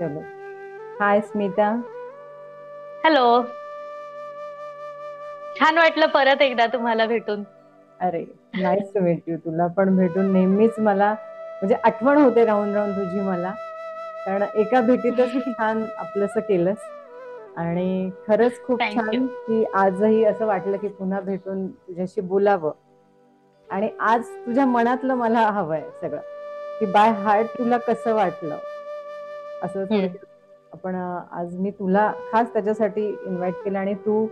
चलो. हाय स्मिता. हॅलो. छान वाटलं परत एकदा तुम्हाला भेटून. अरे, नाईस टू मीट यू. तुला पण भेटून नेहमीच मला म्हणजे आठवण होते राहून राहून तुझी मला. कारण एका भेटीतच तू छान आपलंसं केलंस. आणि खरंच खूप थँक्यू. छान की आजही असं वाटलं की पुन्हा भेटून तुझ्याशी बोलावं. आणि आज तुझ्या मनातलं मला हवंय सगळं, की बाय हार्ट तुला कसं वाटलं असं थोडं. हम्म. आपण आज मी तुला खास त्याच्यासाठी इन्व्हाइट केलं आणि तू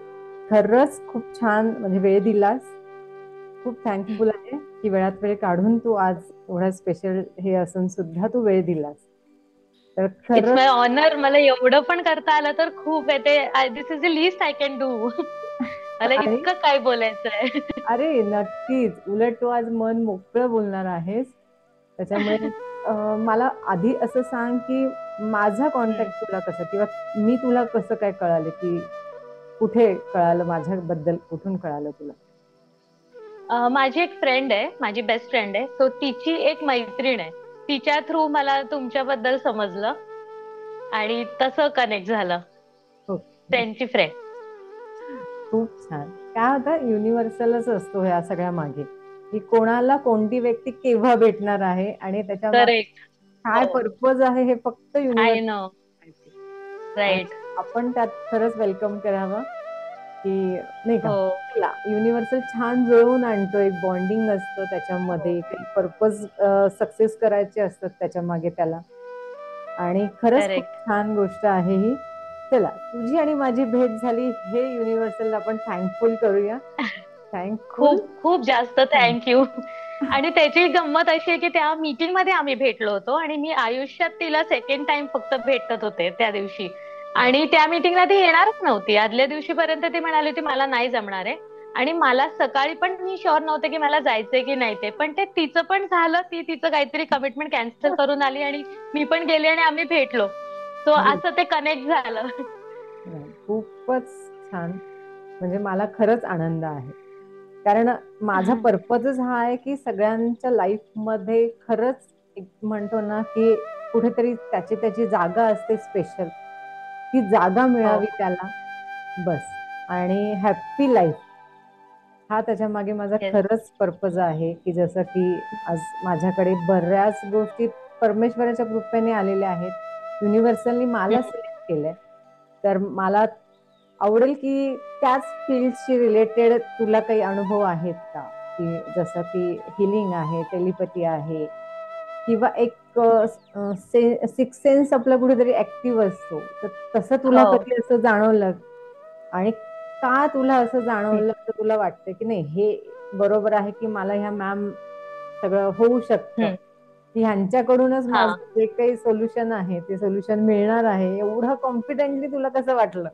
खरंच खूप छान म्हणजे वेळ दिलास. खूप थँकफुल आहे की वेळात वेळ काढून तू आज एवढा स्पेशल हे असून सुद्धा तू वेळ दिलास. तर इट्स माय खरंच. ऑनर. मला एवढं पण करता आलं तर खूप आहे ते. This is the least I can do. मला आणि इतकं काय बोलायचंय. अरे नक्कीच, उलट तू आज मन मोकळं बोलणार आहेस. त्याच्यामुळे मला आधी असं सांग की माझा हम्म. कॉन्टॅक्ट तुला कसं किंवा मी तुला कसं काय कळालं, की कुठे कळालं माझ्याबद्दल, कुठून कळालं तुला? माझी एक फ्रेंड आहे, माझी बेस्ट फ्रेंड आहे. सो तिची एक मैत्रीण आहे. तिच्या थ्रू मला तुमच्याबद्दल समजलं आणि तसं कनेक्ट झालं. ओके. फ्रेंडची फ्रेंड. खूप छान. काय होतं, युनिव्हर्सलच असतो ह्या सगळ्या मागे, की कोणाला कोणती व्यक्ती केव्हा भेटणार आहे आणि त्याच्या मागे करेक्ट. काय हो. पर्पज आहे हे फक्त आय युनिव्हर्स नो. माहिती. आणि राईट. आपण त्यात खरंच वेलकम करावं, की नाही का? हो. चला, युनिव्हर्सल छान जुळवून आणतो. एक बॉन्डिंग असतं हो. त्याच्यामध्ये, काही पर्पज सक्सेस करायचे असतात त्याच्या मागे त्याला. आणि खरंच खूप करेक्ट. छान गोष्ट आहे ही. चला, तुझी आणि माझी भेट झाली हे युनिव्हर्सलला आपण थँकफुल करूया. थँकफुल. खूप खूप जास्त थँक्यू. आणि त्याची गंमत अशी आहे की त्या मीटिंग मध्ये आम्ही भेटलो होतो आणि मी आयुष्यात तिला सेकंड टाइम फक्त भेटत होते त्या दिवशी. आणि त्या मीटिंगला ती येणारच नव्हती. आदल्या दिवशीपर्यंत ती म्हणाली होती मला नाही जमणार आहे. आणि मला सकाळी पण मी शुअर नव्हते की मला जायचंय की नाही ते. पण ते तिचं पण झालं. ती तिचं काहीतरी कमिटमेंट कॅन्सल करून आली आणि मी पण गेले आणि आम्ही भेटलो. सो असं ते कनेक्ट झालं. नाही, खूपच छान. म्हणजे मला खरंच आनंद आहे. कारण माझा पर्पजच हा आहे की सगळ्यांच्या लाईफ मध्ये खरंच एक म्हणतो ना की कुठेतरी त्याची त्याची जागा असते स्पेशल. ती जागा हो. मिळावी त्याला, बस. आणि हॅप्पी लाईफ हा त्याच्या मागे माझा येस. खरंच पर्पज आहे. की जसं की आज माझ्याकडे बऱ्याच गोष्टी परमेश्वराच्या कृपेने आलेल्या आहेत. युनिव्हर्सलनी मला सिलेक्ट केलंय. तर मला आवडेल की त्याच फील्डशी रिलेटेड तुला काही अनुभव आहेत का? की जसं की हिलिंग आहे, टेलिपॅथी आहे किंवा एक सिक्स सेन्स आपला कुठेतरी ऍक्टिव्ह असतो. तर तसं तुला हो. कधी असं जाणवलं? आणि का तुला असं जाणवलं, तर तुला वाटतं की नाही हे बरोबर आहे की मला ह्या मॅम सगळं होऊ शकतं, हम्म. की ह्यांच्याकडूनच हा. माझं जे काही सोल्युशन आहे ते सोल्युशन मिळणार आहे, एवढं कॉन्फिडेंटली तुला कसं वाटलं?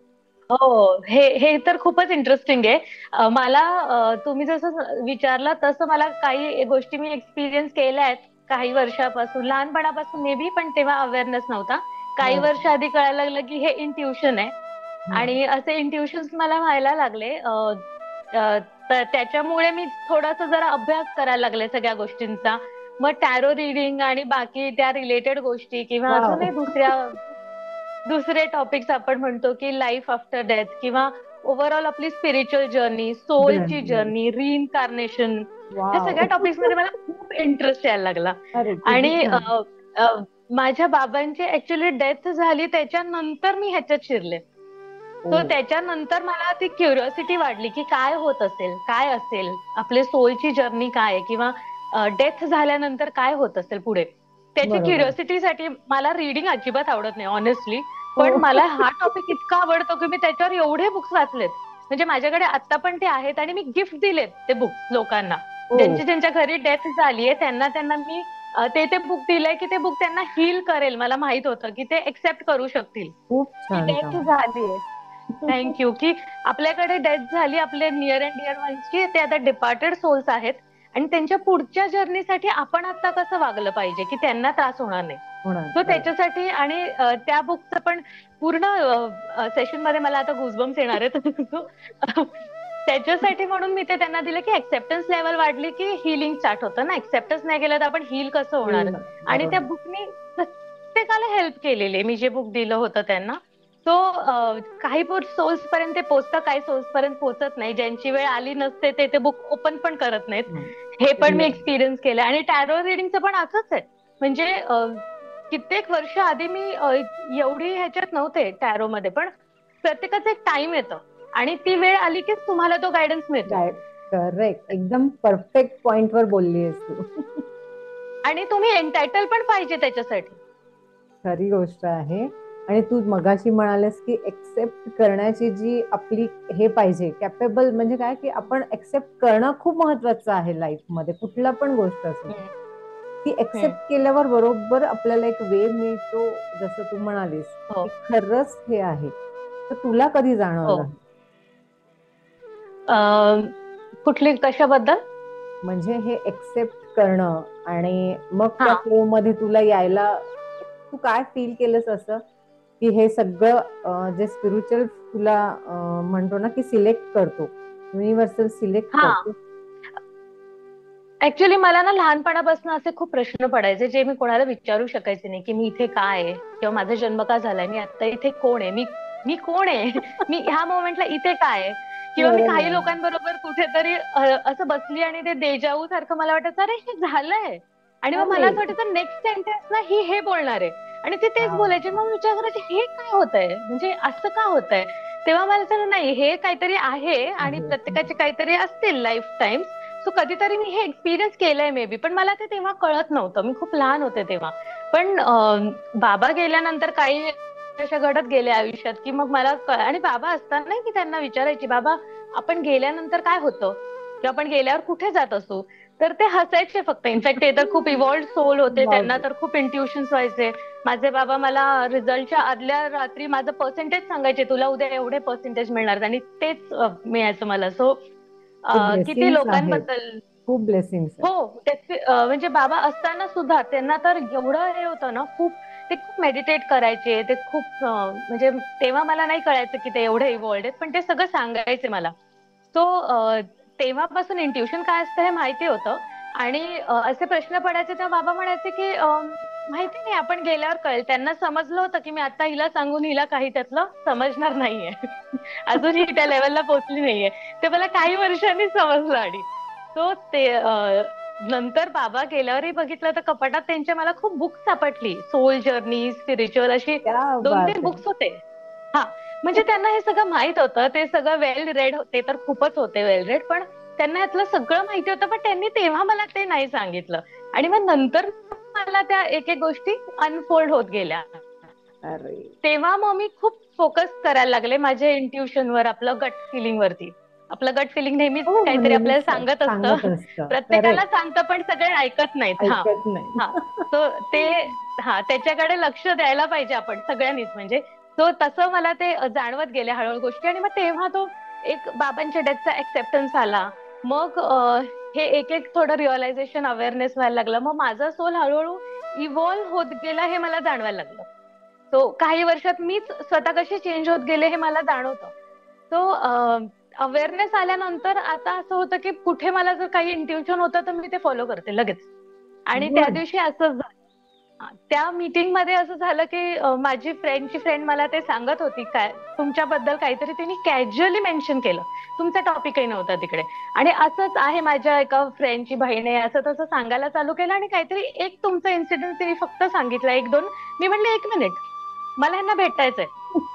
हो. हे हे तर खूपच इंटरेस्टिंग आहे. मला तुम्ही जसं विचारलं तसं मला काही गोष्टी मी एक्सपिरियन्स केल्या आहेत. काही वर्षापासून लहानपणापासून मे बी, पण तेव्हा अवेअरनेस नव्हता. काही वर्ष बरोबर. आधी कळायला लागलं की हे इंट्युशन आहे. हम्म. आणि असे इंट्युशन्स मला व्हायला लागले. अ, तर त्याच्यामुळे मी थोडासा जरा अभ्यास करायला लागले सगळ्या गोष्टींचा. मग टॅरो रिडिंग आणि बाकी त्या रिलेटेड गोष्टी किंवा वाव. अजूनही दुसरे टॉपिक्स आपण म्हणतो की लाईफ आफ्टर डेथ किंवा ओव्हरऑल आपली स्पिरिच्युअल जर्नी, सोलची येस. जर्नी, रिइन्कार्नेशन, ह्या वाव. सगळ्या टॉपिक्स मध्ये मला खूप इंटरेस्ट यायला लागला. अरे किती आणि छान. अ, माझ्या बाबांची ऍक्च्युली डेथ झाली त्याच्यानंतर मी ह्याच्यात शिरले. ओ. सो त्याच्यानंतर मला ती क्युरिओसिटी वाढली की काय होत असेल, काय असेल, आपले सोलची जर्नी काय आहे किंवा डेथ झाल्यानंतर काय होत असेल पुढे. त्याची बरोबर. क्युरिओसिटीसाठी मला रीडिंग अजिबात आवडत नाही ऑनेस्टली. हो. पण मला हा टॉपिक इतका आवडतो की मी त्याच्यावर एवढे बुक्स वाचलेत. म्हणजे माझ्याकडे आता पण ते आहेत आणि मी गिफ्ट दिलेत ते बुक्स लोकांना. हो. ज्यांच्या घरी डेथ झालीये त्यांना त्यांना मी ते बुक दिलंय की ते बुक त्यांना हील करेल. मला माहित होतं की ते एक्सेप्ट करू शकतील खूप की छान डेथ काम. झालीये. थँक्यू की आपल्याकडे डेथ झाली आपले नियर अँड डिअर वन्सची, ते आता डिपार्टेड सोल्स आहेत. आणि त्यांच्या पुढच्या जर्नीसाठी आपण आता कसं वागलं पाहिजे की त्यांना त्रास होणार नाही. होणार. सो बरोबर. त्याच्यासाठी आणि त्या बुकचं पण पूर्ण सेशन मध्ये मला आता गुजबम्स येणार आहेत. So, त्याच्यासाठी म्हणून मी ते त्यांना दिलं की एक्सेप्टन्स लेवल वाढली की हिलिंग स्टार्ट होतं ना. एक्सेप्टन्स नाही केलं तर आपण हील कसं होणार. आणि त्या बरोबर. बुकनी प्रत्येक प्रत्येकाला हेल्प केलेली मी जे बुक दिलं होतं त्यांना. सो काही सोल्स पर्यंत ते पोहोचतं, काही सोल्स पर्यंत पोहोचत नाही. ज्यांची वेळ आली नसते ते बुक ओपन पण करत नाहीत. हे पण मी एक्सपिरियन्स केलं. आणि टॅरो रिडिंगचं पण असंच आहे. म्हणजे कित्येक वर्ष आधी मी एवढी ह्याच्यात नव्हते टॅरो मध्ये, पण प्रत्येकाचं एक टाइम येतं आणि ती वेळ आली की तुम्हाला तो गायडन्स मिळतो. करेक्ट, एकदम परफेक्ट पॉइंट वर बोललीस तू. आणि तुम्ही एंटायटल पण पाहिजे त्याच्यासाठी. खरी गोष्ट आहे. आणि तू मगाशी म्हणालेस की एक्सेप्ट करण्याची जी आपली हे पाहिजे, कॅपेबल, म्हणजे काय की आपण एक्सेप्ट करणं खूप महत्वाचं आहे लाईफ मध्ये, कुठला पण गोष्ट असो. ती एक्सेप्ट केल्यावर बरोबर आपल्याला एक वे मिळतो. जसं तू म्हणालीस हो की खरंच हे आहे. तर तुला कधी हो. जाणवलं? कुठली, कशाबद्दल? म्हणजे हे एक्सेप्ट करणं आणि मग हा त्या फ्लो मध्ये तुला यायला, तू काय फील केलंस असं की हे सगळं जे स्पिरिच्युअल तुला म्हणतो ना की सिलेक्ट करतो, युनिव्हर्सल सिलेक्ट हा. करतो. ऍक्च्युली मला ना लहानपणापासून असे खूप प्रश्न पडायचे जे मी कोणाला विचारू शकायचे नाही, की मी इथे काय आहे, किंवा माझा जन्म का झालाय, मी आता इथे कोण आहे, मी मी कोण आहे, मी ह्या मोमेंटला इथे काय आहे. किंवा मी काही बरोबर. लोकांबरोबर कुठेतरी असं बसली आणि ते देजावू सारखं मला वाटायचं अरे हे झालंय. आणि मग मला अरे असं वाटायचं नेक्स्ट सेंटेन्स ना ही हे बोलणार आहे. आणि ते तेच बोलायचे. मग विचार करायचे हे काय होतंय, म्हणजे असं का होतंय. तेव्हा मला असं नाही, हे काहीतरी आहे आणि आहे. प्रत्येकाचे काहीतरी असतील लाईफ टाइम. सो कधीतरी मी हे एक्सपिरियन्स केलंय मे बी, पण मला ते तेव्हा कळत नव्हतं, मी खूप लहान होते तेव्हा. पण बाबा गेल्यानंतर काही अशा घडत गेल्या आयुष्यात की मग मला आणि बाबा असताना की त्यांना विचारायची, बाबा आपण गेल्यानंतर काय होतं, किंवा आपण गेल्यावर कुठे जात असू. तर ते हसायचे फक्त. इनफॅक्ट ते तर खूप इव्हॉल्ड सोल होते, त्यांना बापरे. तर खूप इंट्युशन्स व्हायचे. माझे बाबा मला रिझल्टच्या आदल्या रात्री माझं पर्सेंटेज सांगायचे, तुला उद्या एवढे पर्सेंटेज मिळणार, आणि तेच मिळायचं मला. सो ते किती ब्लेसिंग्स आहेत, लोकांबद्दल. खूप ब्लेसिंग्स आहेत. हो त्याचे म्हणजे बाबा असताना सुद्धा त्यांना तर एवढं हे होतं ना, खूप ते खूप मेडिटेट करायचे. ते खूप म्हणजे तेव्हा मला नाही कळायचं की ते एवढे इव्हॉल्ड आहेत, पण ते सगळं सांगायचे मला. सो तेव्हापासून इंट्युशन काय असतं हे माहिती होतं. आणि असे प्रश्न पडायचे तेव्हा बाबा म्हणायचे की माहिती नाही, आपण गेल्यावर कळेल. त्यांना समजलं होतं की मी आता हिला सांगून हिला काही त्यातलं समजणार नाहीये. अजून ही त्या लेवलला पोहोचली नाहीये. ते मला काही वर्षांनी समजलं. आणि तो ते नंतर बाबा गेल्यावरही बघितलं तर कपाटात त्यांच्या मला खूप बुक्स सापडली, सोल जर्नी, स्पिरिच्युअल, अशी क्या 2-3 बात आहे. बुक्स होते. हा. म्हणजे त्यांना हे सगळं माहित होतं, ते सगळं वेल रेड, ते तर खूपच होते वेल रेड, पण त्यांना यातलं सगळं माहिती होतं, पण त्यांनी तेव्हा मला ते नाही सांगितलं. आणि मग नंतर मला त्या एक एक गोष्टी अनफोल्ड होत गेल्या. अरे तेव्हा मग मी खूप फोकस करायला लागले माझ्या इंट्युशनवर, आपलं गट फिलिंग वरती. आपलं गट फिलिंग नेहमीच हो हो, काहीतरी नेहमीच आपल्याला सांगत सांगत असतं. असतं. प्रत्येकाला करेक्ट. सांगतं पण सगळे ऐकत नाहीत. हा. ऐकत नाही. हा. तो ते हा त्याच्याकडे लक्ष द्यायला पाहिजे आपण सगळ्यांनीच, म्हणजे. तो तसं मला ते जाणवत गेले हळूहळू गोष्टी. आणि मग तेव्हा तो एक बाबांच्या डेथचा एक्सेप्टन्स आला. मग हे एक एक थोडं रिअलायझेशन, अवेअरनेस व्हायला लागलं. मग माझा सोल हळूहळू इव्हॉल्व्ह होत गेला हे मला जाणवायला लागलं. तो काही वर्षात मीच स्वतः कशी चेंज होत गेले हे मला जाणवतं. तो अवेअरनेस आल्यानंतर आता असं होतं की कुठे मला जर काही इंट्युशन होतं तर मी ते फॉलो करते लगेच. आणि त्या गुड. दिवशी असंच झालं. त्या मीटिंग मध्ये असं झालं की माझी फ्रेंडची फ्रेंड मला ते सांगत होती, काय तुमच्याबद्दल काहीतरी त्यांनी कॅज्युअली मेन्शन केलं. तुमचा टॉपिकही नव्हता तिकडे. आणि असंच आहे, माझ्या एका फ्रेंडची बहीण आहे, असं तसं सांगायला चालू केलं. आणि काहीतरी एक तुमचा इन्सिडेंट तिने फक्त सांगितलं, 1-2. मी म्हणले 1 मिनिट, मला यांना भेटायचंय.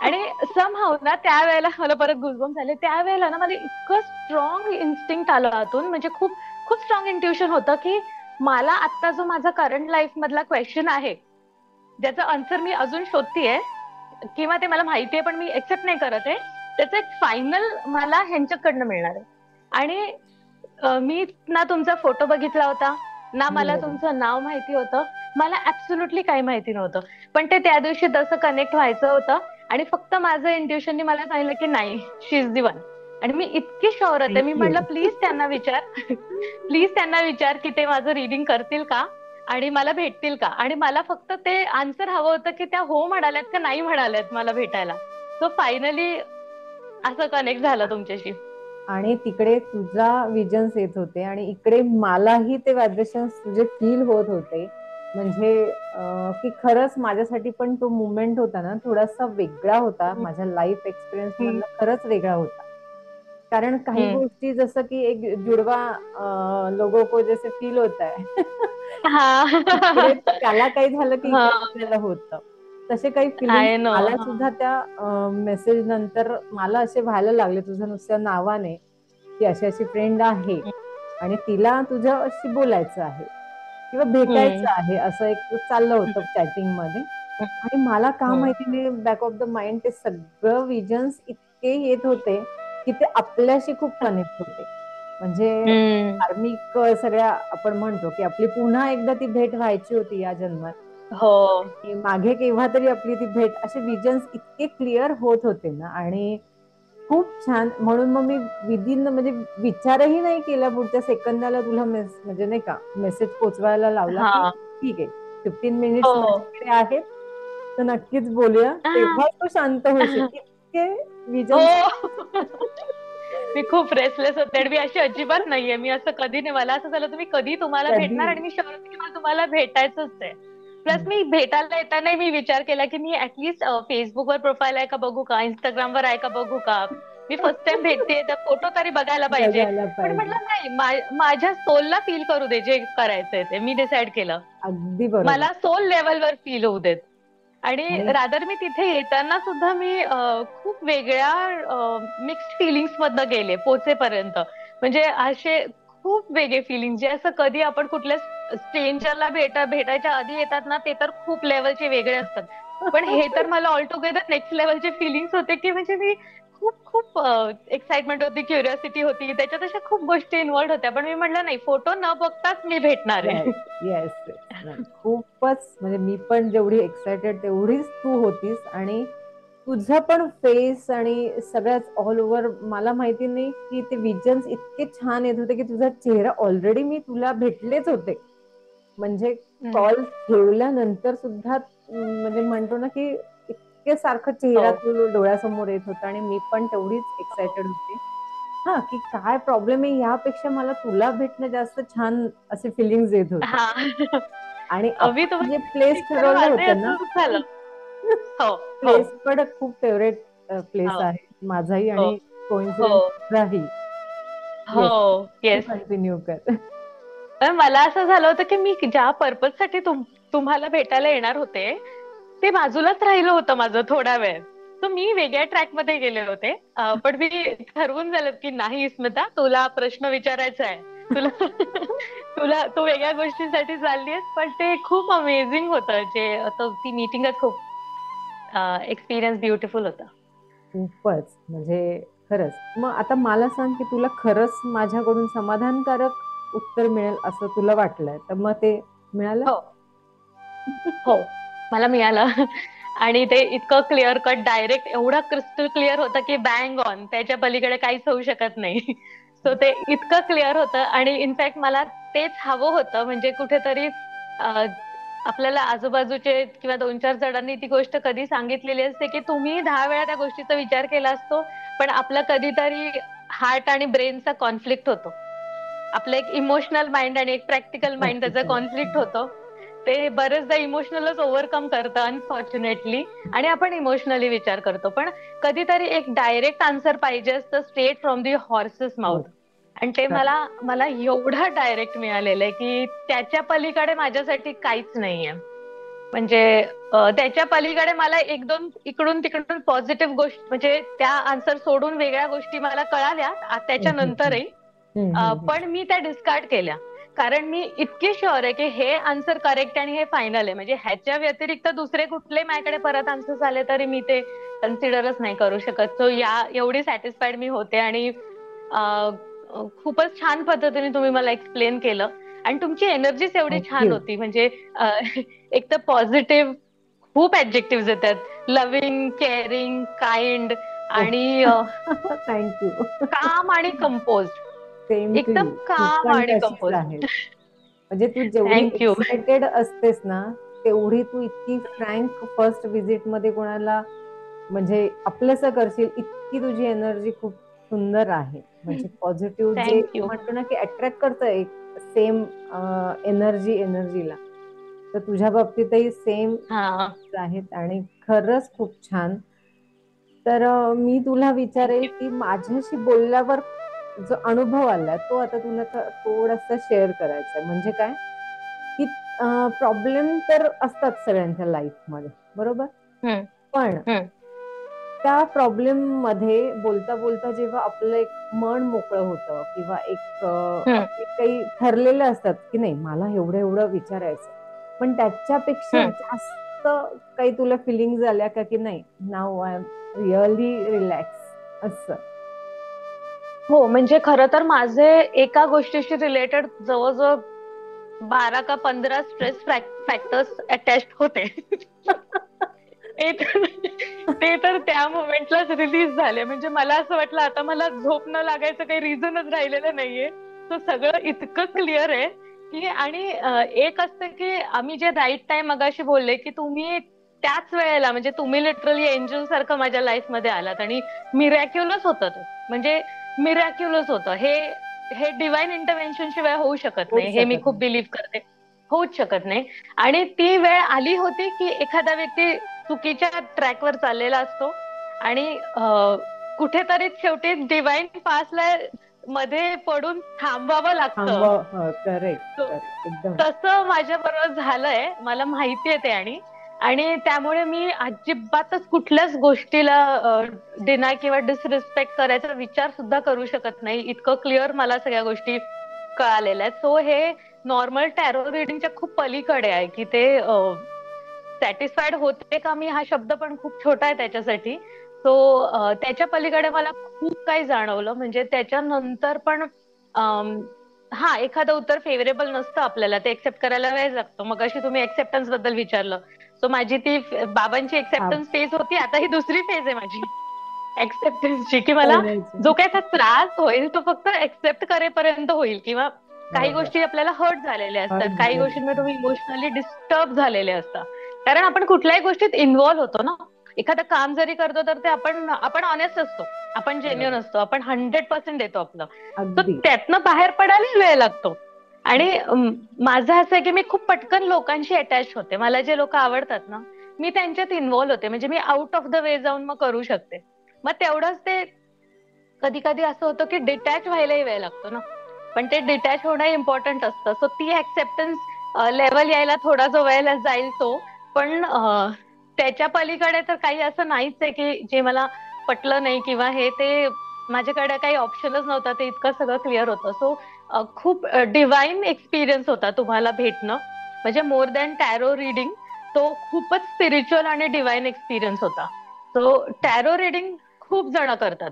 आणि समहाऊ ना त्यावेळेला मला परत गुजबम झाले. त्यावेळेला ना मला इतकं स्ट्रॉंग इन्स्टिंक्ट आलं आतून, म्हणजे खूप खूप स्ट्रॉंग इंट्युशन होतं की मला आता जो माझा करंट लाईफ मधला क्वेश्चन आहे, ज्याचं आन्सर मी अजून शोधतीये, किंवा ते मला माहितीये पण मी एक्सेप्ट नाही करत आहे, त्याचं एक फायनल मला ह्यांच्याकडनं मिळणार आहे. आणि मी ना तुमचा फोटो बघितला होता, ना मला बरोबर. तुमचं नाव माहिती होतं, मला ऍब्सोल्युटली काही माहिती नव्हतं. पण ते त्या दिवशी तसं कनेक्ट व्हायचं होतं. आणि फक्त माझं इंट्युशननी मला सांगितलं की नाही, शी इज दी वन. आणि मी इतकी शुअर होते, मी थँक्यू. म्हटलं प्लीज त्यांना विचार, प्लीज त्यांना विचार की ते माझं रिडिंग करतील का आणि मला भेटतील का. आणि मला फक्त ते आन्सर हवं होतं की त्या हो म्हणाल्यात का नाही म्हणाल्यात मला भेटायला. सो फायनली असं कनेक्ट झालं तुमच्याशी. आणि तिकडे तुझा विजन्स येत होते आणि इकडे मलाही ते व्हायब्रेशन्स तुझे फील होत होते. म्हणजे की खरंच माझ्यासाठी पण तो मुमेंट होता ना थोडासा वेगळा होता, हम्म, माझ्या लाईफ एक्सपिरियन्स हम्म, मधला खरंच वेगळा होता. कारण काही हम्म. गोष्टी जसं की एक जुडवा लोगों को जैसे फील होत आहे हा. इकडे त्याला काही झालं की हा. इकडे आपल्याला होतं. तसे काही फिलिंग्स आय नो. मला सुद्धा त्या मेसेज नंतर मला असे व्हायला लागले तुझ्या नुसत्या नावाने, की अशी अशी फ्रेंड आहे आणि तिला तुझ्याशी बोलायचं आहे किंवा हम्म. भेटायचं आहे, असं एक चाललं होतं चॅटिंग मध्ये. आणि मला का हम्म. माहिती नाही बॅक ऑफ द माइंड ते सगळं विजन्स इतके येत होते की ते आपल्याशी खूप कनेक्ट होते. म्हणजे हम्म. धार्मिक सगळ्या आपण म्हणतो की आपली पुन्हा एकदा ती भेट व्हायची होती या जन्मात, हो. की मागे केव्हा तरी आपली ती भेट, असे विजन्स इतके क्लिअर होत होते ना. आणि खूप छान. म्हणून मग मी विदिन म्हणजे विचारही नाही केला पुढच्या सेकंदाला तुला म्हणजे नाही का मेसेज पोचवायला लावला की हा. ठीक आहे 15 मिनिट्स हो. माझ्याकडे आहेत तर नक्कीच बोलूया, हा. तेव्हा तू शांत होशील. इतके विजन्स हो. मी खूप रेसलेस होते आणि मी अशी अजिबात नाहीये. मी असं कधी नाही. मला असं झालं तुम्ही कधी तुम्हाला कधी भेटणार आणि मी शुअर होते की मला तुम्हाला भेटायचंच आहे. प्लस मी भेटायला येताना मी विचार केला की मी ऍटलीस्ट फेसबुकवर प्रोफाईल आहे का बघू का, इंस्टाग्रामवर आहे का बघू का. मी फर्स्ट टाइम भेटते तर फोटो तरी बघायला पाहिजे. बघायला पण पाहिजे. म्हटलं नाही, माझ्या सोलला फील करू दे जे करायचंय ते. मी डिसाईड केलं. अगदी बरोबर. मला सोल लेवलवर फील होऊ देत. आणि आणि रादर मी तिथे येताना सुद्धा मी खूप वेगळ्या मिक्स्ड फिलिंग्स मधनं गेले पोचेपर्यंत. म्हणजे असे खूप वेगळे फिलिंग जे असं कधी आपण कुठल्या स्ट्रेंजरला भेटायच्या आधी येतात ना, ते तर खूप लेवलचे वेगळे असतात. पण हे तर मला ऑल टुगेदर नेक्स्ट लेवलचे फिलिंग्स होते की म्हणजे मी खूप खूप एक्साइटमेंट होती, क्युरिओसिटी होती, त्याच्यात अशा खूप गोष्टी इन्व्हॉल्ड होत्या. पण मी म्हटलं नाही, फोटो न बघताच मी भेटणार आहे. Yes, yes, yes. नाही खूपच. म्हणजे मी पण जेवढी एक्सायटेड तेवढीच तू होतीस. आणि तुझं पण फेस आणि सगळ्याच ऑल ओव्हर मला माहिती नाही की ते विजन्स इतके छान येत होते की तुझा चेहरा ऑलरेडी मी तुला भेटलेच होते. म्हणजे हम्म. कॉल ठेवल्यानंतर सुद्धा म्हणजे म्हणतो ना की इतके सारखं हो. चेहरा तू डोळ्यासमोर येत होता आणि मी पण तेवढीच हो. एक्सायटेड होते. हा की काय प्रॉब्लेम आहे यापेक्षा मला तुला भेटणं जास्त छान असे फिलिंग्स येत होते. हा. आणि मी आपण जे तुम्हाला प्लेस तर ठरवलं माझंही होतं ना असंच झालं. हो. हो. प्लेस पण खूप फेवरेट प्लेस हो. आहे माझाही हो. आणि हो. कोइन्सिडेंस तुझाही. हो. येस, तू येस. कंटिन्यू कर. पण मला असं झालं होतं की मी ज्या पर्पज साठी तुम्हाला भेटायला येणार होते ते बाजूलाच राहिलं होतं माझं थोडा वेळ. तर मी वेगळ्या ट्रॅक मध्ये गेले होते. पण मी ठरवून झालं की नाही स्मिता, तुला प्रश्न विचारायचा आहे. तुला तुला तू वेगळ्या गोष्टींसाठी चाललीयस. पण ते खूप अमेझिंग होतं जे ती मीटिंगच खूप एक्सपिरियन्स ब्युटिफुल होता. खूपच म्हणजे खरंच. मग आता मला सांग की तुला खरंच माझ्याकडून समाधानकारक उत्तर मिळेल असं तुला वाटलंय तर मग ते मिळालं? हो. हो. मला मिळालं. आणि ते इतकं क्लिअर कट डायरेक्ट एवढं क्रिस्टल क्लिअर होतं की बँग ऑन, त्याच्या पलीकडे काहीच होऊ शकत नाही. सो ते इतकं क्लिअर होतं. आणि इनफॅक्ट मला तेच हवं होतं. म्हणजे कुठेतरी अ, आपल्याला आजूबाजूचे किंवा 2-4 जणांनी ती गोष्ट कधी सांगितलेली असते की तुम्ही 10 वेळा त्या गोष्टीचा विचार केला असतो, पण आपला कधीतरी हार्ट आणि ब्रेनचा कॉन्फ्लिक्ट होतो. आपलं एक इमोशनल माइंड आणि एक प्रॅक्टिकल माइंड त्याचं प्रॅक्टिकल. कॉन्फ्लिक्ट होतं. ते बरेचदा इमोशनलच ओव्हरकम करतं अनफॉर्च्युनेटली. आणि आपण इमोशनली विचार करतो. पण कधीतरी एक डायरेक्ट आन्सर पाहिजे असतं straight from the horses mouth. आणि ते मला मला एवढं डायरेक्ट मिळालेलं आहे की त्याच्या पलीकडे माझ्यासाठी काहीच नाहीये. म्हणजे त्याच्या पलीकडे मला एक दोन इकडून तिकडून पॉझिटिव्ह गोष्ट म्हणजे त्या आन्सर सोडून वेगळ्या गोष्टी मला कळाल्या त्याच्यानंतरही. पण मी त्या डिस्कार्ड केल्या. कारण मी इतकी शुअर आहे की हे आन्सर करेक्ट आणि हे फायनल आहे. म्हणजे ह्याच्या व्यतिरिक्त दुसरे कुठले माझ्याकडे परत आन्सर्स आले तरी मी ते कन्सिडरच नाही करू शकत. सो एवढी सॅटिस्फाईड मी होते. आणि खूपच छान पद्धतीने तुम्ही मला एक्सप्लेन केलं. आणि तुमची एनर्जीच एवढी छान थँक्यू. होती. म्हणजे एक तर पॉझिटिव्ह खूप ऍडजेक्टिव्ह येतात. लव्हिंग, केअरिंग, काइंड आणि थँक्यू. काम आणि कंपोज. सेम टू एकदम यू. तू काम पण आणि तशीच कंपोज. आहेस. म्हणजे तू जेवढी थँक्यू. एक्सायटेड असतेस ना तेवढी तू इतकी फ्रँक फर्स्ट विजिट मध्ये कोणाला म्हणजे आपलंसं करशील इतकी तुझी एनर्जी खूप सुंदर आहे. म्हणजे पॉझिटिव्ह जे थँक्यू. म्हणतो ना की अट्रॅक्ट करतं एक सेम एनर्जीला. तर तुझ्या बाबतीतही सेम हा. आहेत आणि खरंच खूप छान. तर मी तुला विचारेल थँक्यू. की माझ्याशी बोलल्यावर जो अनुभव आलाय तो आता तुला थोडासा शेअर करायचा आहे. म्हणजे काय की प्रॉब्लेम तर असतात सगळ्यांच्या लाईफमध्ये, बरोबर? हम्म. पण हम्म. त्या प्रॉब्लेम मध्ये बोलता बोलता जेव्हा आपलं एक मन मोकळं होतं किंवा एक हम्म. आपले काही ठरलेले असतात की नाही मला एवढं एवढं विचारायचं, पण त्याच्यापेक्षा हम्म. जास्त काही तुला फिलिंग झाल्या का की नाही नाव आय एम रिअली रिलॅक्स असं? हो, म्हणजे खरं तर माझे एका गोष्टीशी रिलेटेड जवळजवळ 12 का 15 स्ट्रेस फॅक्टर्स अटॅच होते. ते तर ते तर त्या मोमेंटलाच रिलीज झाले. म्हणजे मला असं वाटलं आता मला झोप न लागायचं काही रिझनच राहिलेलं नाहीये. तो सगळं इतकं क्लिअर आहे की आणि एक असतं की आम्ही जे राईट टाइम मगाशी बोलले की तुम्ही त्याच वेळेला म्हणजे तुम्ही लिटरली एंजल सारखं माझ्या लाईफ मध्ये आलात आणि मिरॅक्युलस होतं ते. म्हणजे मिरॅक्युलस होतं हे. हे डिवाइन इंटरव्हेन्शन शिवाय होऊ शकत होऊच नाही हे मी शकत खूप नाही. बिलीव्ह करते. होऊच शकत नाही. आणि ती वेळ आली होती की एखादा व्यक्ती चुकीच्या ट्रॅकवर चाललेला असतो आणि कुठेतरी शेवटी डिवाइन पासला मध्ये पडून थांबावं लागतं. करेक्ट तो- करेक्ट एकदम. तसं माझ्या बरोबर झालंय, मला माहितीये ते. आणि आणि त्यामुळे मी अजिबातच कुठल्याच गोष्टीला डिनाय किंवा डिसरिस्पेक्ट करायचा विचार सुद्धा करू शकत नाही. इतकं क्लिअर मला सगळ्या गोष्टी कळालेल्या आहेत. सो हे नॉर्मल टॅरो रिडिंगच्या खूप पलीकडे आहे की ते सॅटिस्फाईड होते का मी हा शब्द पण खूप छोटा आहे त्याच्यासाठी. सो त्याच्या पलीकडे मला खूप काही जाणवलं. म्हणजे त्याच्यानंतर पण हा एखादं उत्तर फेवरेबल नसतं आपल्याला, ते एक्सेप्ट करायला वेळ लागतो. मग अशी तुम्ही एक्सेप्टन्स बद्दल विचारलं, सो माझी ती बाबांची हा, एक्सेप्टन्स फेज होती. आता ही दुसरी फेज आहे माझी एक्सेप्टन्सची, की मला करण्याची. जो काही त्याचा त्रास होईल तो फक्त एक्सेप्ट करेपर्यंत होईल. किंवा काही बरोबर. गोष्टी आपल्याला हर्ट झालेल्या असतात, हर्ट काही झालेली. गोष्टींमध्ये तुम्ही इमोशनली डिस्टर्ब झालेले असतात. कारण आपण कुठल्याही गोष्टीत इन्व्हॉल्व्ह होतो ना. एखादं काम जरी करतो तर ते आपण आपण ऑनेस्ट असतो, आपण जेन्युइन बरोबर. असतो, आपण 100% देतो आपलं. तर अगदी. त्यातनं बाहेर पडायला वेळ लागतो. आणि माझं असं आहे की मी खूप पटकन लोकांशी अटॅच होते. मला जे लोक आवडतात ना मी त्यांच्यात इन्व्हॉल्व्ह होते. म्हणजे me out of the way जाऊन मग करू शकते. मग तेवढंच ते कधी कधी असं होतं की डिटॅच व्हायलाही वेळ लागतो ना. पण ते डिटॅच होणं इम्पॉर्टंट असतं. सो ती ऍक्सेप्टन्स लेवल यायला थोडा जो वेळ जाईल तो. पण त्याच्या पलीकडे तर काही असं नाहीच आहे की जे मला पटलं नाही किंवा हे ते माझ्याकडे काही ऑप्शनच नव्हता. ते इतकं सगळं क्लिअर होतं. सो खूप डिवाइन एक्सपिरियन्स होता तुम्हाला भेटणं. म्हणजे मोर दॅन टॅरो रिडिंग, तो खूपच स्पिरिच्युअल आणि डिवाइन एक्सपिरियन्स होता. सो टॅरो रिडिंग खूप जण करतात,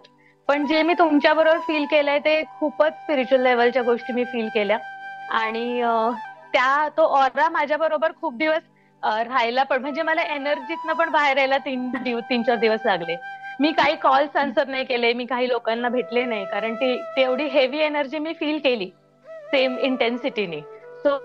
पण जे मी तुमच्या बरोबर फील केलंय ते खूपच स्पिरिच्युअल लेवलच्या गोष्टी मी फील केल्या. आणि त्या तो ऑरा माझ्या बरोबर खूप दिवस राहायला. पण म्हणजे मला एनर्जीतनं पण बाहेर यायला 3-4 दिवस लागले. मी काही कॉल्स आन्सर नाही केले, मी काही लोकांना भेटले नाही, कारण ती तेवढी हेवी एनर्जी मी फील केली सेम इंटेन्सिटीने. सो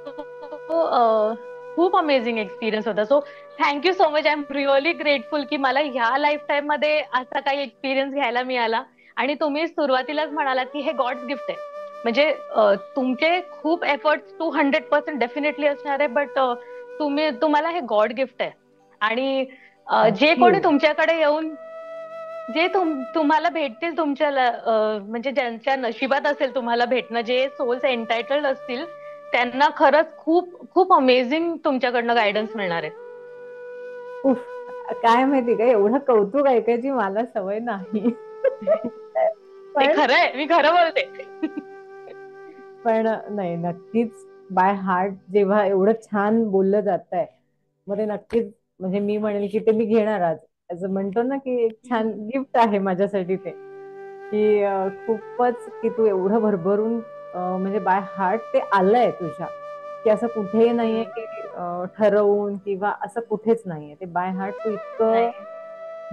खूप अमेझिंग एक्सपिरियन्स होता. So thank you so much. I am really grateful की मला ह्या लाईफ टाईम मध्ये असा काही एक्सपिरियन्स घ्यायला मिळाला. आणि तुम्ही सुरुवातीलाच म्हणालात की हे गॉड्स गिफ्ट आहे. म्हणजे तुमचे खूप एफर्ट्स 200% डेफिनेटली असणार आहे, बट तुम्हाला हे गॉड गिफ्ट आहे. आणि जे थँक्यू. कोणी तुमच्याकडे येऊन जे तुम्हाला भेटतील तुमच्या म्हणजे ज्यांच्या नशिबात असेल तुम्हाला भेटणं, जे सोल्स एन्टायटल्ड असतील त्यांना खरंच खूप खूप अमेझिंग तुमच्याकडनं गायडन्स मिळणार आहे. उफ. काय माहिती का एवढं कौतुक ऐकायची मला सवय नाही. ते पण खरं आहे, मी खरं बोलते. पण नाही, नक्कीच बाय हार्ट जेव्हा एवढं छान बोललं जात आहे मग ते नक्कीच, म्हणजे मी म्हणेल की ते मी घेणार आज. असं म्हणतो ना की एक छान गिफ्ट आहे माझ्यासाठी ते, की खूपच की तू एवढं भरभरून म्हणजे बाय हार्ट ते आलंय तुझ्या, की असं कुठेही नाहीये हम्म. की ठरवून किंवा असं कुठेच नाहीये. ते बाय हार्ट तू इतकं नाही.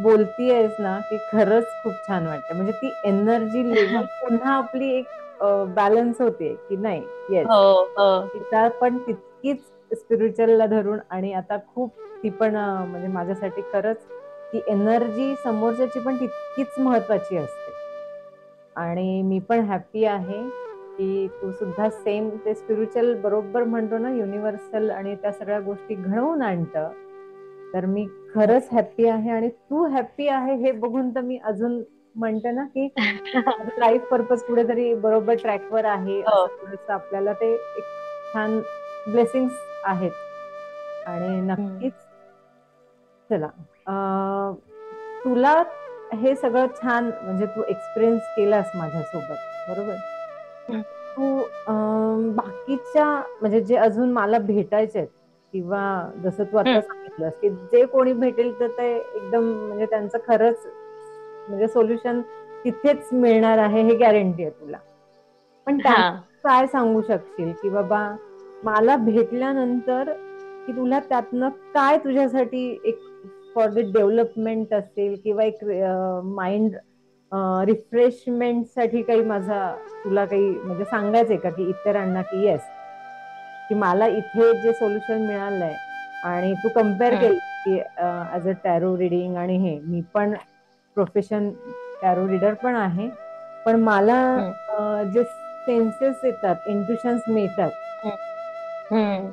बोलतीयेस ना की खरंच खूप छान वाटतं. म्हणजे ती एनर्जी लेवल पुन्हा आपली एक बॅलन्स होते की नाही. येस, हो. हो. तिचा पण तितकीच स्पिरिच्युअलला धरून आणि आता खूप ती पण म्हणजे माझ्यासाठी खरंच ती एनर्जी समोरच्याची पण तितकीच महत्वाची असते. आणि मी पण हॅपी आहे की तू सुद्धा सेम ते स्पिरिच्युअल बरोबर म्हणतो ना, युनिव्हर्सल आणि त्या सगळ्या गोष्टी घडवून आणतं. तर मी खरंच हॅप्पी आहे आणि तू हॅप्पी आहे हे बघून तर मी अजून म्हणते ना की लाईफ पर्पज कुठेतरी बरोबर ट्रॅकवर आहे, हो. असं थोडंसं आपल्याला ते एक छान ब्लेसिंग्स आहेत. आणि हम्म. नक्कीच चला, अं, तुला हे सगळं छान म्हणजे तू एक्सपिरियन्स केलास माझ्यासोबत, बरोबर. हम्म. तू बाकीच्या म्हणजे जे अजून मला भेटायचे आहेत किंवा जसं तू आता हम्म. सांगितलंस की जे कोणी भेटेल तर ते एकदम म्हणजे त्यांचं खरंच म्हणजे सोल्युशन तिथेच मिळणार आहे हे गॅरंटी आहे तुला. पण हा. त्यांना काय सांगू शकशील की बाबा मला भेटल्यानंतर की तुला त्यातनं काय तुझ्यासाठी एक फॉर द डेव्हलपमेंट असेल किंवा एक माइंड रिफ्रेशमेंट साठी काही माझा तुला काही म्हणजे सांगायचंय का की इतरांना की येस की मला इथे जे सोल्युशन मिळालंय आणि तू कम्पेअर हम्म. केलं की ऍज अ टॅरो रिडिंग आणि हे मी पण प्रोफेशन टॅरो रीडर पण आहे, पण मला हम्म. जे सेन्सेस येतात, इंट्युशन्स मिळतात, हम्म. हम्म.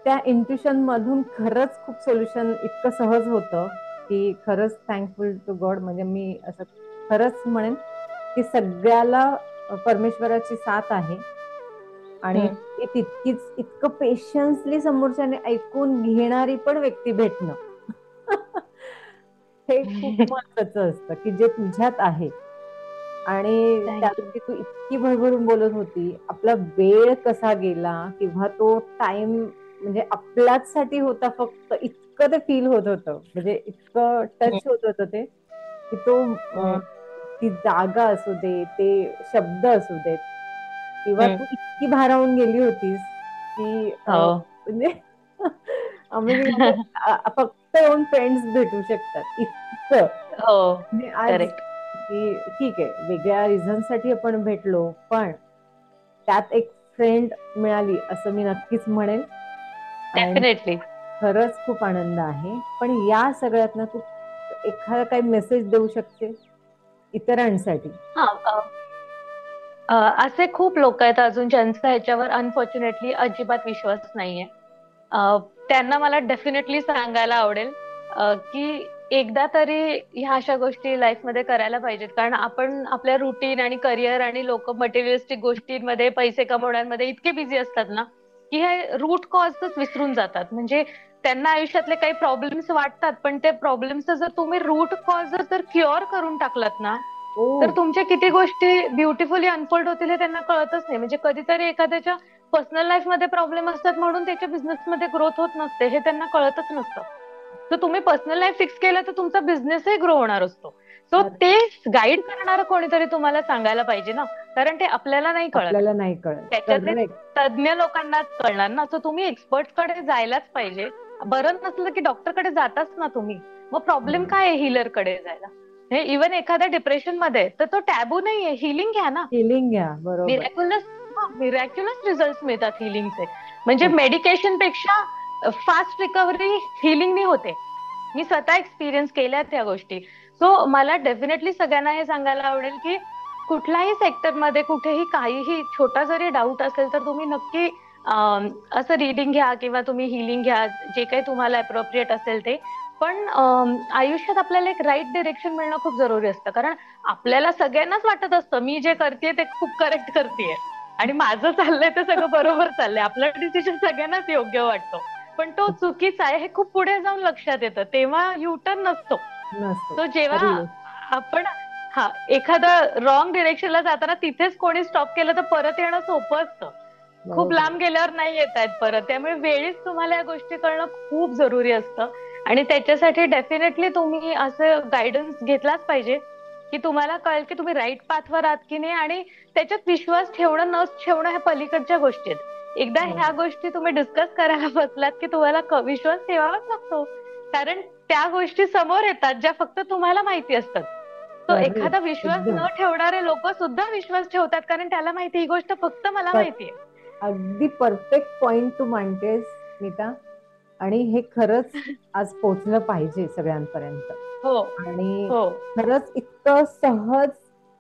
त्या इंट्युशन मधून खरंच खूप सोल्युशन इतकं सहज होतं की खरंच थँकफुल टू गॉड. म्हणजे मी असं खरंच म्हणेन की सगळ्याला परमेश्वराची साथ आहे आणि हम्म. ती तितकीच इतकं पेशन्सली समोरच्याने ऐकून घेणारी पण व्यक्ती भेटणं हे खूप महत्वाचं असतं की जे तुझ्यात आहे. आणि त्या थँक्यू. दिवशी तू इतकी भरभरून बोलत होती, आपला वेळ कसा गेला किंवा तो टाइम म्हणजे आपल्याच साठी होता फक्त, इतकं ते फील होत होतं, म्हणजे इतकं टच होत होतं ते की तो ती जागा असू दे, ते शब्द असू देत किंवा तू इतकी भारावून गेली होतीस की हो. म्हणजे अमेझिंग. फक्त येऊन फ्रेंड्स भेटू शकतात इतकं. हो. म्हणजे आज करेक्ट. की ठीक आहे वेगळ्या रिझन साठी आपण भेटलो, पण त्यात एक फ्रेंड मिळाली असं मी नक्कीच म्हणेन. आणि डेफिनेटली. खरंच खूप आनंद आहे. पण या सगळ्यातनं तू एखादा काही मेसेज देऊ शकते इतरांसाठी? हा. असे खूप लोक आहेत अजून ज्यांचा ह्याच्यावर अनफॉर्च्युनेटली अजिबात विश्वास नाहीये. अ, त्यांना मला डेफिनेटली सांगायला आवडेल की एकदा तरी ह्या अशा गोष्टी लाईफमध्ये करायला पाहिजेत. कारण आपण आपल्या रुटीन आणि करिअर आणि लोक मटेरियलिस्टिक गोष्टींमध्ये पैसे कमवण्यामध्ये इतके बिझी असतात ना की हे रूट कॉजच विसरून जातात. म्हणजे त्यांना आयुष्यातले काही प्रॉब्लेम्स वाटतात, पण ते प्रॉब्लेम्स जर तुम्ही रूट कॉज जर क्युअर करून टाकलात ना, ओ. तर तुमच्या किती गोष्टी ब्युटिफुली अनफोल्ड होतील हे त्यांना कळतच नाही. म्हणजे कधीतरी एखाद्याच्या पर्सनल लाईफ मध्ये प्रॉब्लेम असतात म्हणून त्याच्या बिझनेसमध्ये ग्रोथ होत नसते हे त्यांना कळतच नसतं. तर तुम्ही पर्सनल लाईफ फिक्स केलं तर तुमचा बिझनेसही ग्रो होणार असतो. सो अरे, ते गाईड करणारं कोणीतरी तुम्हाला सांगायला पाहिजे ना, कारण ते आपल्याला नाही कळत. आपल्याला नाही कळत. त्याच्यातले करेक्ट. तज्ञ लोकांनाच कळणार ना. सो तुम्ही एक्सपर्ट कडे जायलाच पाहिजे. बरं नसलं की डॉक्टर कडे जाताच ना तुम्ही. मग प्रॉब्लेम काय आहे हिलर कडे जायला? हे इव्हन एखाद्या डिप्रेशन मध्ये तर तो टॅबू नाहीये, हिलिंग घ्या ना. फिलिंग घ्या, बरोबर. मिरॅक्युलस मिरॅक्युलस रिझल्ट मिळतात हिलिंगचे. म्हणजे खूप. मेडिकेशन पेक्षा फास्ट रिकव्हरी हिलिंगनी होते. मी स्वतः एक्सपिरियन्स केल्या त्या गोष्टी. सो मला डेफिनेटली सगळ्यांना हे सांगायला आवडेल की कुठल्याही सेक्टरमध्ये कुठेही काहीही छोटा जरी डाऊट असेल तर तुम्ही नक्की असं रिडिंग घ्या किंवा तुम्ही हिलिंग घ्या, जे काही तुम्हाला अप्रोप्रिएट असेल ते. पण आयुष्यात आपल्याला एक राईट डिरेक्शन मिळणं खूप जरुरी असतं. कारण आपल्याला सगळ्यांनाच वाटत असतं मी जे करतेय ते खूप करेक्ट करतेय आणि माझं चाललंय ते सगळं बरोबर चाललंय, आपला डिसिजन सगळ्यांनाच योग्य वाटतो. पण तो चुकीचा आहे हे खूप पुढे जाऊन लक्षात येतं, तेव्हा युटर्न नसतो. नसतो. तो जेव्हा खरी. आपण हा एखादा रॉंग डिरेक्शनला जाताना तिथेच कोणी स्टॉप केलं तर परत येणं सोपं असतं. खूप बरोबर. लांब गेल्यावर नाही येत आहेत परत. त्यामुळे वेळीच तुम्हाला या गोष्टी करणं खूप जरुरी असतं. आणि त्याच्यासाठी डेफिनेटली तुम्ही असं गायडन्स घेतलाच पाहिजे की तुम्हाला कळेल की तुम्ही राईट पाथवर आहात की नाही. आणि त्याच्यात विश्वास ठेवणं न ठेवणं ह्या पलीकडच्या गोष्टी आहेत. एकदा ह्या गोष्टी तुम्ही डिस्कस करायला बसलात की तुम्हाला विश्वास ठेवावाच लागतो. कारण त्या गोष्टी समोर येतात ज्या फक्त तुम्हाला माहिती असतात. तो एखादा करेक्ट. विश्वास एकदम न ठेवणारे लोक सुद्धा विश्वास ठेवतात, कारण त्याला माहिती ही गोष्ट फक्त मला माहितीये. अगदी परफेक्ट पॉइंट तू मांडतेस नीता. आणि हे खरंच आज पोचलं पाहिजे सगळ्यांपर्यंत. हो. आणि हो. खरंच इतकं सहज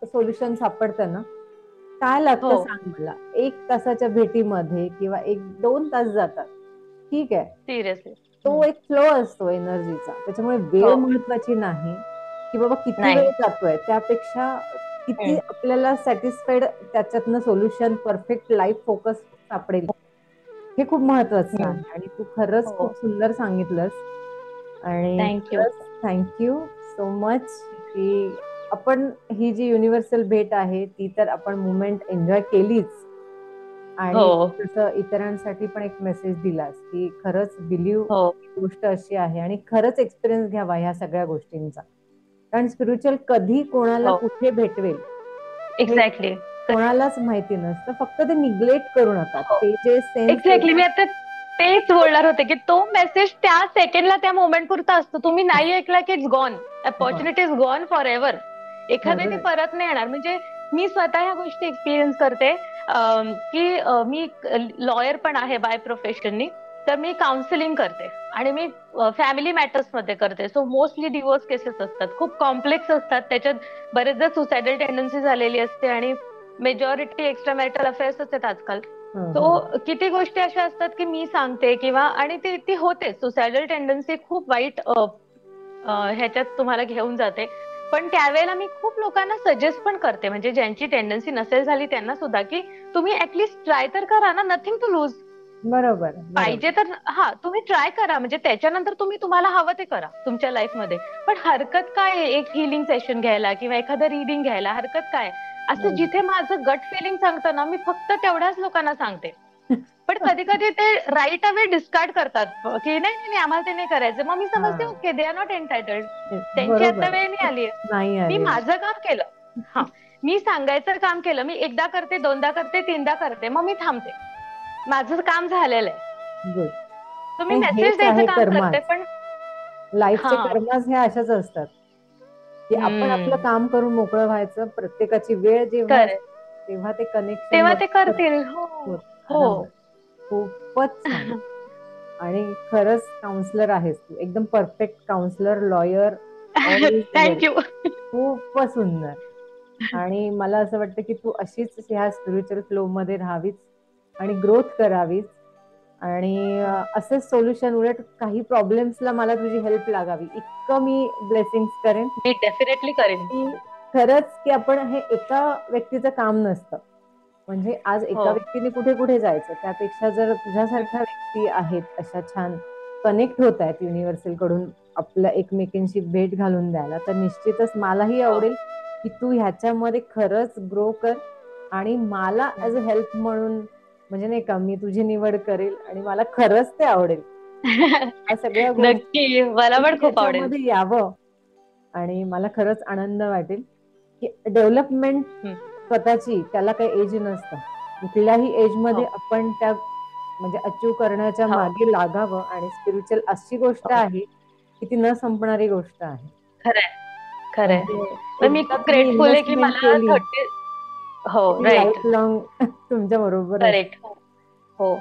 सोल्युशन सापडतं ना काय लागतं हो. सांग मला. 1 तासाच्या भेटीमध्ये किंवा 1-2 तास जातात, ठीक आहे. सिरियसली. तो एक फ्लो असतो एनर्जीचा. त्याच्यामुळे हो. वेळ महत्वाची नाही, की बाबा किती वेळ नाही. जातोय. त्यापेक्षा किती हम्म. आपल्याला सॅटिस्फाईड त्याच्यातनं सोल्युशन, परफेक्ट लाईफ फोकस सापडेल, हे खूप महत्वाचं हम्म. आहे. आणि तू खरंच हो. खूप सुंदर सांगितलंस. आणि थँक्यू. खरंच थँक्यू सो मच, की आपण ही जी युनिव्हर्सल भेट आहे ती तर आपण मुमेंट एन्जॉय केलीच, हो. आणि तसं इतरांसाठी पण एक मेसेज दिलास, की खरंच बिलीव्ह हो. गोष्ट अशी आहे आणि खरंच एक्सपिरियन्स घ्यावा ह्या सगळ्या गोष्टींचा. कारण स्पिरिच्युअल कधी कोणाला हो. कुठे भेटवेल हे एक्झॅक्टली. कोणालाच माहिती नसतं. फक्त ते निग्लेक्ट करू नका. हो. ते जे सेन्स एक्झॅक्टली. मी आता तेच बोलणार होते, की तो मेसेज त्या सेकंडला, त्या मोमेंट पुरता असतो. तुम्ही नाही ऐकला की it's gone. Opportunity is gone for ever. एखाद्या ती खरं परत नाही येणार. म्हणजे मी स्वतः ह्या गोष्टी एक्सपिरियन्स करते, की मी लॉयर पण आहे बाय प्रोफेशननी. तर मी काउन्सिलिंग करते आणि मी फॅमिली मॅटर्स मध्ये करते. सो मोस्टली डिवोर्स केसेस असतात, खूप कॉम्प्लेक्स असतात. त्याच्यात बरेचदा सुसायडल टेंडन्सी झालेली असते आणि मेजॉरिटी एक्स्ट्रा मॅरिटल अफेअर्स असतात आजकाल. तो किती गोष्टी अशा असतात की मी सांगते किंवा आणि ती होते. सुसायडल टेंडन्सी खूप वाईट ह्याच्यात तुम्हाला घेऊन जाते. पण त्यावेळेला मी खूप लोकांना सजेस्ट पण करते, म्हणजे ज्यांची टेंडन्सी नसेल झाली त्यांना सुद्धा, की तुम्ही ऍटलीस्ट ट्राय तर करा ना. Nothing to lose. बरोबर बरोबर. पाहिजे तर तुम्ही ट्राय करा. म्हणजे त्याच्यानंतर तुम्हाला हवं ते करा तुमच्या लाईफमध्ये. पण हरकत काय आहे एक हिलिंग सेशन घ्यायला किंवा एखादं रिडिंग घ्यायला, हरकत काय? असं जिथे माझं गट फिलिंग सांगतं ना, मी फक्त तेवढ्याच लोकांना सांगते. पण कधी कधी ते राईट अवे डिस्कार्ड करतात, की नाही नाही नाही, आम्हाला ते नाही करायचं. मग मी हा, समजते ओके, दे आर नॉट एंटायटल्ड. त्यांची आता बरोबर वेळ नाही आहे. आली. नाही मी आलेली. माझं काम केलं. हा, मी सांगायचं काम केलं. मी एकदा करते, दोनदा करते, तीनदा करते, मग मी थांबते. माझं काम झालेलं आहे. गुड. तुम्ही नाही, मेसेज हेच द्यायचं आहे काम करते कर्माच. पण. लाईफचे हा. कर्माच हे अशाच असतात, की आपण आपलं हम्म. काम करून मोकळं व्हायचं. प्रत्येकाची वेळ जेव्हा करेक्ट. असते तेव्हा ते कनेक्शन तेव्हा ते बरोबर करतील. हो. होत. हो. बरोबर. खूपच छान. आणि खरंच काउन्सलर आहेस तू, एकदम perfect counsellor, lawyer, all is well. Thank you. खूपच सुंदर. आणि मला असं वाटतं की तू अशीच ह्या स्पिरिच्युअल फ्लो मध्ये राहावीच आणि ग्रोथ करावीच. आणि असेच सोल्युशन, उलट काही प्रॉब्लेम्सला मला तुझी हेल्प लागावी इतकं मी ब्लेसिंग्स करेन. मी डेफिनेटली करेन. की खरंच की आपण हे एका व्यक्तीचं काम नसतं. म्हणजे आज हो. एका व्यक्तीने कुठे कुठे जायचं, त्यापेक्षा जर तुझ्यासारख्या व्यक्ती आहेत अशा छान कनेक्ट होत आहेत युनिव्हर्सल कडून आपल्या एकमेकींशी भेट घालून द्यायला, तर निश्चितच मलाही हो. आवडेल की तू ह्याच्यामध्ये खरंच ग्रो कर. आणि मला ऍज अ हेल्प म्हणून, म्हणजे नाही का, मी तुझी निवड करेल आणि मला खरंच ते आवडेल. ह्या सगळ्या नक्की, मला गोष्टी पण खूप आवडेल. ह्याच्यामध्ये यावं. आणि मला खरंच आनंद वाटेल की डेव्हलपमेंट हम्म. स्वतःची, त्याला काही एज नसतं. कुठल्याही एज मध्ये हो. आपण त्या म्हणजे अचीव करण्याच्या हो. मागे लागावं. आणि स्पिरिच्युअल अशी गोष्ट हो. आहे की ती न संपणारी गोष्ट आहे. खरंय. खरंय. म्हणजे तर मी एकदा खूप तुम्ही ग्रेटफुल आहे की इन्व्हेस्टमेंट मला केली 30. हो. की ती राईट. लाईफ लॉंग तुमच्या बरोबर असते. करेक्ट. हो.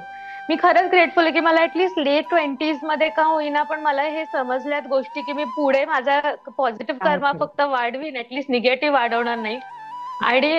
मी खरंच ग्रेटफुल आहे की मला ऍटलीस्ट लेट 20s मध्ये का होईना, पण मला हे समजल्यात गोष्टी की मी पुढे माझा पॉझिटिव्ह काय कर्मा खरं. फक्त वाढवीन, ऍटलीस्ट निगेटिव्ह वाढवणार नाही. आणि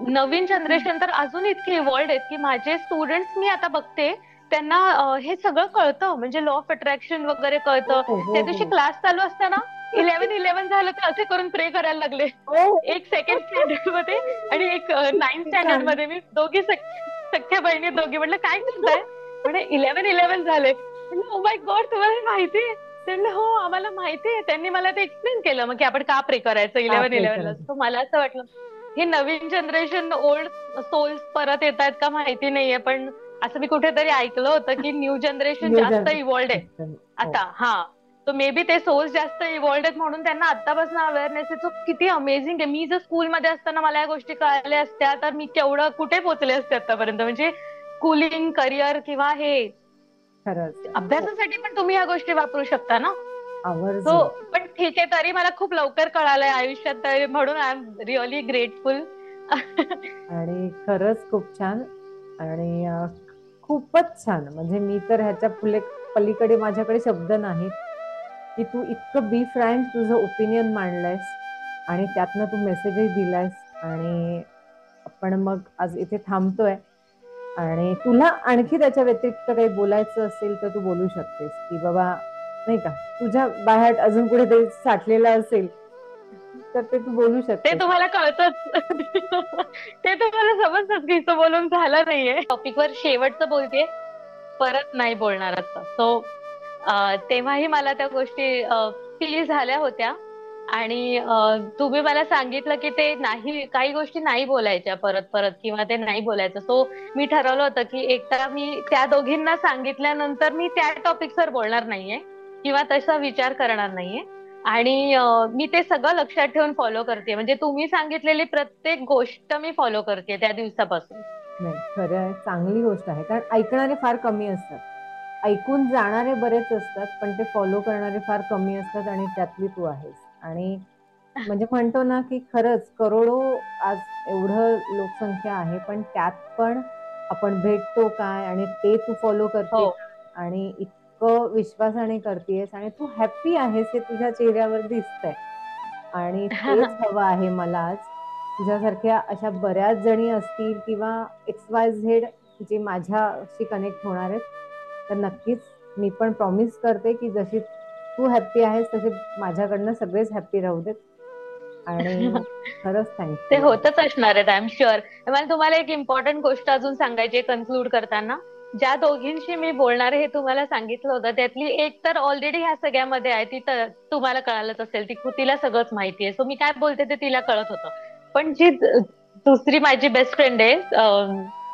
नवीन जनरेशन तर अजून इतके इव्हॉल्ड आहेत की माझे स्टुडंट्स मी आता बघते, त्यांना हे सगळं कळतं. म्हणजे लॉ ऑफ अट्रॅक्शन वगैरे हो कळतं. त्या हो दिवशी हो. क्लास चालू असताना 11-11 झालं तर असे करून प्रे करायला लागले. हो. एक सेकंड स्टँडर्ड मध्ये आणि एक 9th किती स्टँडर्ड छान. मध्ये. मी दोघी सख्या बहिणी दोघी. म्हटलं काय करताय? म्हणे 11-11 झाले. म्हटलं ओ माय गॉड, तुम्हाला हे माहितीये? ते म्हणले हो, आम्हाला माहितीये. त्यांनी मला ते एक्सप्लेन केलं मग की आपण का प्रे करायचं बापरे 11-11 ला. खरं. सो मला असं वाटलं हे नवीन जनरेशन ओल्ड सोल्स परत येत आहेत का माहिती नाहीये, पण असं मी कुठेतरी ऐकलं होतं की न्यू जनरेशन न्यू जास्त इव्हॉल्ड आहे जनरेशन. हो. आता. तो मे बी ते सोल्स जास्त इव्हॉल्ड आहेत म्हणून त्यांना आतापासून अवेअरनेस आहे. सो किती अमेझिंग आहे. मी जर स्कूलमध्ये असताना मला या गोष्टी कळाल्या असत्या तर मी केवढं कुठे पोहोचले असते आतापर्यंत. म्हणजे स्कूलिंग, करिअर किंवा हे खरंच. हो. अभ्यासासाठी पण तुम्ही या गोष्टी वापरू शकता ना. सो आवर्जून. पण ठीक आहे, तरी मला खूप लवकर कळालंय आयुष्यात, तर म्हणून आय एम रिअली ग्रेटफुल. आणि खरंच खूप छान. आणि खूपच छान. म्हणजे मी तर ह्याच्या पलीकडे माझ्याकडे शब्द नाहीत की तू इतकं बी फ्रँक तुझं ओपिनियन मांडलंयस आणि त्यातनं तू मेसेजही दिलायस. आणि आपण मग आज इथे थांबतोय. आणि तुला आणखी त्याच्या व्यतिरिक्त काही बोलायचं असेल तर तू बोलू शकतेस, की बाबा नाही का तुझ्या बाहेर अजून कुठेतरी साठलेलं असेल तर ते तू बोलू ते शकतेस. तुम्हाला कळतच. ते तुम्हाला समजतच की हिचं बोलून झालं नाहीये. टॉपिकवर शेवटचं बोलतेय, परत नाही बोलणार आता. सो तेव्हाही मला त्या गोष्टी फील झाल्या होत्या. आणि तुम्ही मला सांगितलं की ते नाही, काही गोष्टी नाही बोलायच्या परत परत किंवा ते नाही बोलायचं. सो मी ठरवलं होतं की एकदा मी त्या दोघींना सांगितल्यानंतर मी त्या टॉपिकवर बोलणार नाहीये किंवा तसा विचार करणार नाहीये. आणि मी ते सगळं लक्षात ठेवून फॉलो करते. म्हणजे तुम्ही सांगितलेली प्रत्येक गोष्ट मी फॉलो करते त्या दिवसापासून. नाही, खरं आहे, चांगली गोष्ट आहे. कारण ऐकणारे फार कमी असतात. ऐकून जाणारे बरेच असतात, पण ते फॉलो करणारे फार कमी असतात आणि त्यातली तू आहेस. आणि म्हणजे म्हणतो ना, की खरंच करोडो आज एवढं लोकसंख्या आहे, पण त्यात पण आपण भेटतो काय आणि ते तू फॉलो हो. करते आणि इतकं विश्वासाने करतेस आणि तू हॅप्पी आहेस हे तुझ्या चेहऱ्यावर दिसतंय. आणि तेच हवं आहे मला आज. तुझ्यासारख्या अशा बऱ्याच जणी असतील किंवा XYZ जे माझ्याशी कनेक्ट होणार आहेत, तर नक्कीच मी पण प्रॉमिस करते की जशी तू हॅप्पी आहेस तसे माझ्याकडनं सगळेच हॅप्पी राहू देत. आणि खरंच ते थँक्यू. होतच असणार आहेत, आय एम शुअर. मला तुम्हाला एक इम्पॉर्टंट गोष्ट अजून सांगायची कन्क्लूड करताना. ज्या दोघींशी मी बोलणार हे तुम्हाला सांगितलं होतं, त्यातली एक तर ऑलरेडी ह्या सगळ्यामध्ये आहे. ती तर तुम्हाला कळालंच असेल, तिला सगळंच माहिती आहे. सो मी काय बोलते ते तिला कळत होतं. पण जी दुसरी माझी बेस्ट फ्रेंड आहे,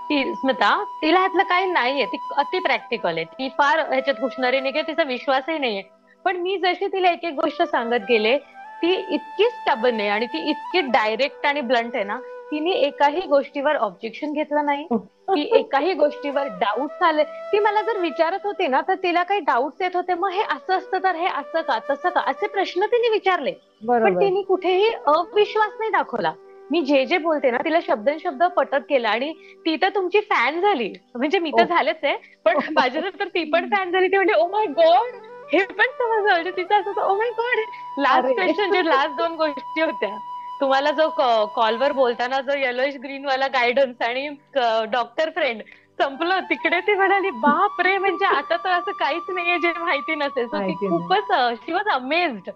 ती स्मिता, तिला ह्यातलं काही नाहीये. ती अति प्रॅक्टिकल आहे. ती फार ह्याच्यात हुशारी नाही, तिचा विश्वासही नाहीये. पण मी जशी तिला एक एक गोष्ट सांगत गेले, ती इतकी स्टबन आहे आणि ती इतकी डायरेक्ट आणि ब्लंट आहे ना. तिने एकाही गोष्टीवर ऑब्जेक्शन घेतलं नाही. ती एकाही गोष्टीवर डाऊट्स आले, ती मला जर विचारत होती ना, तर तिला काही डाऊट्स येत होते, मग हे असं असतं तर हे असं का तसं का, असे प्रश्न तिने विचारले. पण बरोबर. तिने कुठेही अविश्वास नाही दाखवला. मी जे जे बोलते ना तिला शब्द पटत केलं. आणि ती तर तुमची फॅन झाली. म्हणजे मी तर ओ. झालेच आहे, पण माझ्या नंतर ती पण फॅन झाली. ती म्हणजे ओ माय गॉड, हे पण समजलं. म्हणजे तिचं असं होतं, ओ माय गॉड. लास्ट अरे. क्वेश्चन, जे लास्ट दोन गोष्टी होत्या, तुम्हाला जो कॉलवर बोलताना जो येलोइश ग्रीन वाला गायडन्स आणि डॉक्टर फ्रेंड संपलं, तिकडे ती म्हणाली बाप रे, म्हणजे आता तर असं काहीच नाहीये जे माहिती नसेल. सो ती माहिती नाही. खूपच, शी वॉज अमेज्ड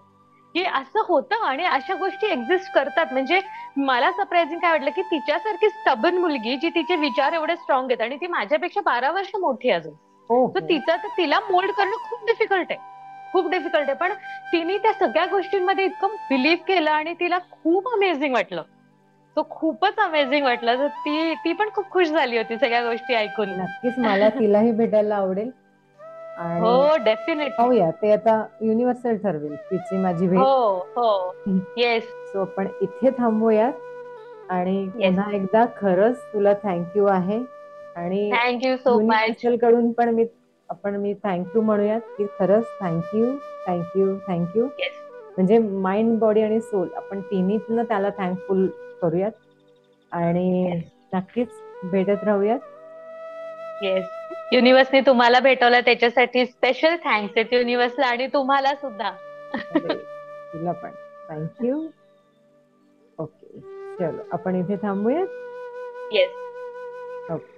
की असं होतं आणि अशा गोष्टी एक्झिस्ट करतात. म्हणजे मला सरप्राइझिंग काय वाटलं, की तिच्यासारखी स्टबन मुलगी, जी तिचे विचार एवढे स्ट्रॉंग आहेत आणि ती माझ्यापेक्षा 12 वर्ष मोठी आहे अजून. हो तर हो. तिला मोल्ड करणं खूप डिफिकल्ट आहे. खूप डिफिकल्ट आहे. पण तिने त्या सगळ्या गोष्टींमध्ये इतकं बिलीव्ह केलं आणि तिला खूप अमेझिंग वाटलं. तो खूपच अमेझिंग वाटलं. तर ती ती पण खूप खुश झाली होती सगळ्या गोष्टी ऐकून. नक्कीच मला तिलाही भेटायला आवडेल. आणि हो, डेफिनेटली. पाहूया, ते आता युनिव्हर्सल ठरवेल तिची माझी हो, भेट. हो. येस, सो आपण इथे थांबूयात. आणि येस. पुन्हा एकदा खरंच तुला थँक्यू आहे. आणि thank you so much. Universal कडून पण मी थँक्यू म्हणूयात, की खरंच थँक्यू, थँक्यू, थँक्यू. येस, म्हणजे माइंड, बॉडी आणि सोल आपण तिन्हीतनं त्याला थँकफुल करूयात. आणि येस. नक्कीच भेटत राहूयात. येस. युनिव्हर्सने तुम्हाला भेटवलं त्याच्यासाठी स्पेशल थँक्स आहेत युनिव्हर्सला आणि तुम्हाला सुद्धा. अरे, तुला पण थँक्यू. ओके, चलो आपण इथे थांबूयात. येस. ओके.